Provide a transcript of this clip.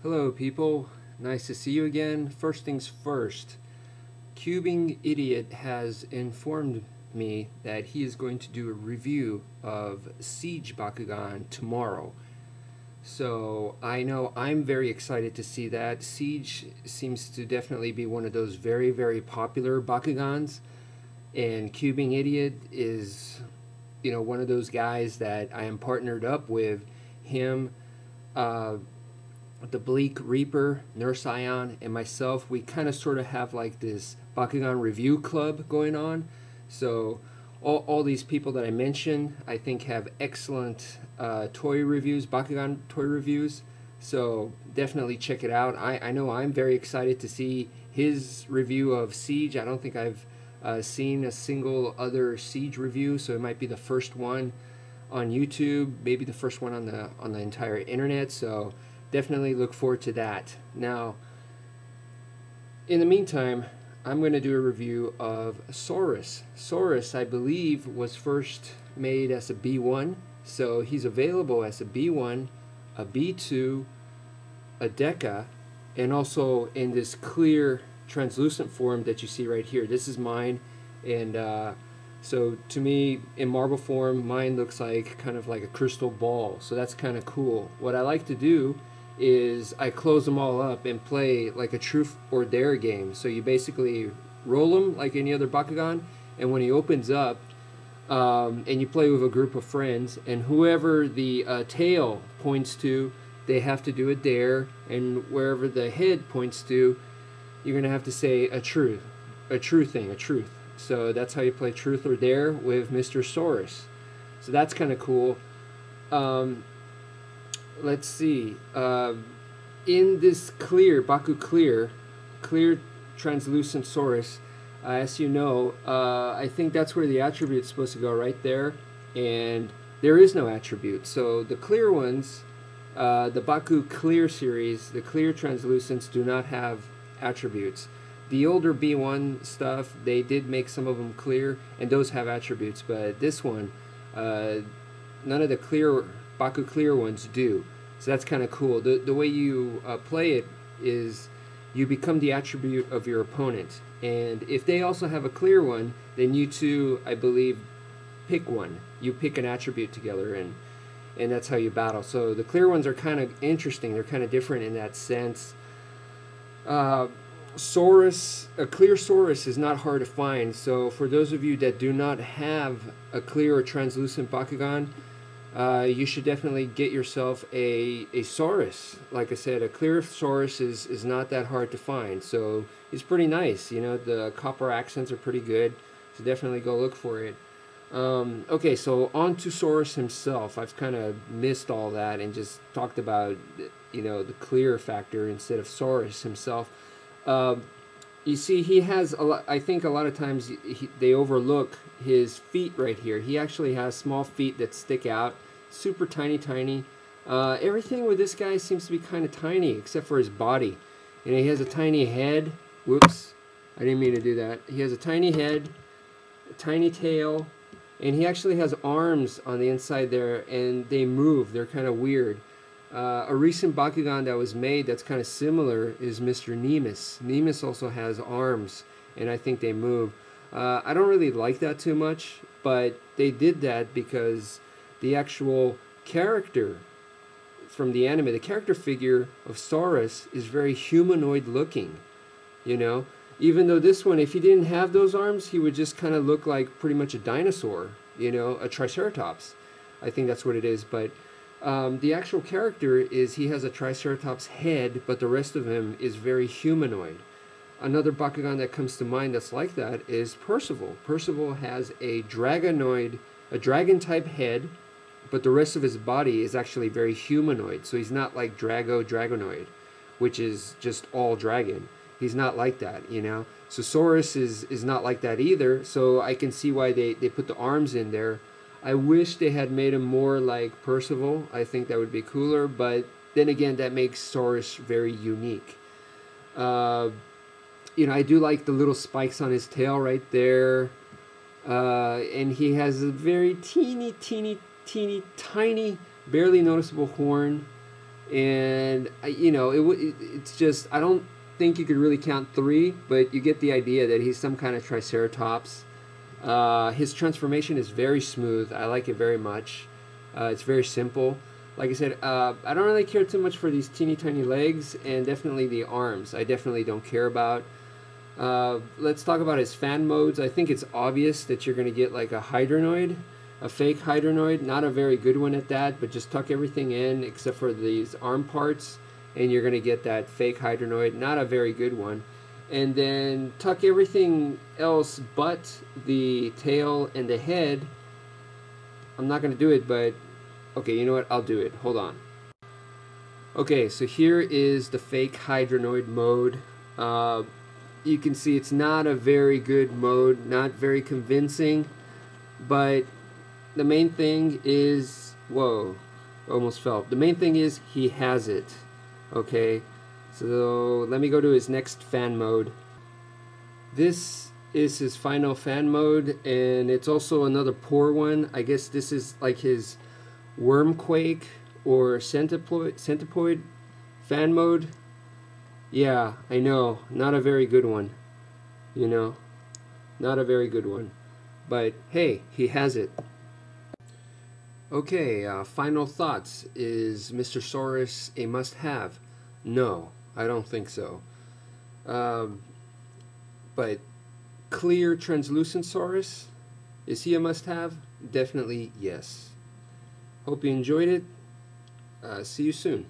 Hello people, nice to see you again. First things first, Cubing Idiot has informed me that he is going to do a review of Siege Bakugan tomorrow. So I know I'm very excited to see that. Siege seems to definitely be one of those very popular Bakugans, and Cubing Idiot is, one of those guys that I am partnered up with. Him, the Bleak Reaper, Nurse Ion, and myself, we kind of sort of have like this Bakugan review club going on. So all these people that I mentioned, I think, have excellent toy reviews, Bakugan toy reviews. So definitely check it out. I know I'm very excited to see his review of Siege. I don't think I've seen a single other Siege review, so it might be the first one on YouTube, maybe the first one on the entire internet. So definitely look forward to that. Now, in the meantime, I'm going to do a review of Saurus. Saurus, I believe, was first made as a B1, so he's available as a B1, a B2, a Deca, and also in this clear translucent form that you see right here. This is mine, and so to me, in marble form, mine looks like kind of like a crystal ball, so that's kind of cool. What I like to do is I close them all up and play like a truth or dare game. So you basically roll them like any other Bakugan, and when he opens up, and you play with a group of friends, and whoever the tail points to, they have to do a dare, and wherever the head points to, you're gonna have to say a truth. So that's how you play truth or dare with Mr. Saurus. So that's kind of cool. Let's see. In this clear, Baku clear translucent Saurus, as you know, I think that's where the attribute's supposed to go, right there. And there is no attribute. So the clear ones, the Baku clear series, the clear translucents do not have attributes. The older B1 stuff, they did make some of them clear, and those have attributes. But this one, none of the clear Baku clear ones do. So that's kind of cool. The way you play it is you become the attribute of your opponent, and if they also have a clear one, then you two, I believe, pick one. You pick an attribute together, and that's how you battle. So the clear ones are kind of interesting. They're kind of different in that sense. Saurus, a clear Saurus is not hard to find. So for those of you that do not have a clear or translucent Bakugan, you should definitely get yourself a Saurus. Like I said, a clear Saurus is not that hard to find. So it's pretty nice. The copper accents are pretty good. So definitely go look for it. Okay, so on to Saurus himself. I've kind of missed all that and just talked about, the clear factor instead of Saurus himself. You see, he has a lot. I think a lot of times they overlook his feet right here. He actually has small feet that stick out, super tiny. Everything with this guy seems to be kind of tiny except for his body. He has a tiny head. Whoops, I didn't mean to do that. He has a tiny head, a tiny tail, and he actually has arms on the inside there, and they move. They're kind of weird. A recent Bakugan that was made that's kind of similar is Mr. Nemus. Nemus also has arms, and I think they move. I don't really like that too much, but they did that because the actual character from the anime, the character figure of Saurus, is very humanoid looking. Even though this one, if he didn't have those arms, he would just kind of look like pretty much a dinosaur, a Triceratops. I think that's what it is, but the actual character is he has a Triceratops head, but the rest of him is very humanoid. Another Bakugan that comes to mind that's like that is Percival. Percival has a dragon-type head, but the rest of his body is actually very humanoid. So he's not like Dragonoid, which is just all dragon. He's not like that, So Saurus is not like that either, so I can see why they put the arms in there. I wish they had made him more like Percival. I think that would be cooler, but then again, that makes Saurus very unique. I do like the little spikes on his tail right there. And he has a very teeny, tiny, barely noticeable horn. And you know, it's just, I don't think you could really count three, but you get the idea that he's some kind of Triceratops. His transformation is very smooth. I like it very much. It's very simple. Like I said, I don't really care too much for these teeny tiny legs, and definitely the arms. I definitely don't care about. Let's talk about his fan modes. I think it's obvious that you're going to get like a hydronoid, a fake hydronoid. Not a very good one at that, but just tuck everything in except for these arm parts, and you're going to get that fake hydronoid. Not a very good one. And then tuck everything else but the tail and the head. I'm not going to do it, but okay, you know what? I'll do it. Hold on. Okay, so here is the fake hydronoid mode. You can see it's not a very good mode, not very convincing, but the main thing is, whoa, almost fell. The main thing is he has it, okay? So let me go to his next fan mode. This is his final fan mode, and it's also another poor one. I guess this is like his Wormquake or Centipoid fan mode. Yeah, I know, not a very good one. You know, not a very good one. But hey, he has it. Okay, final thoughts. Is Mr. Saurus a must-have? No, I don't think so. But clear translucent Saurus, is he a must-have? Definitely yes. Hope you enjoyed it. See you soon.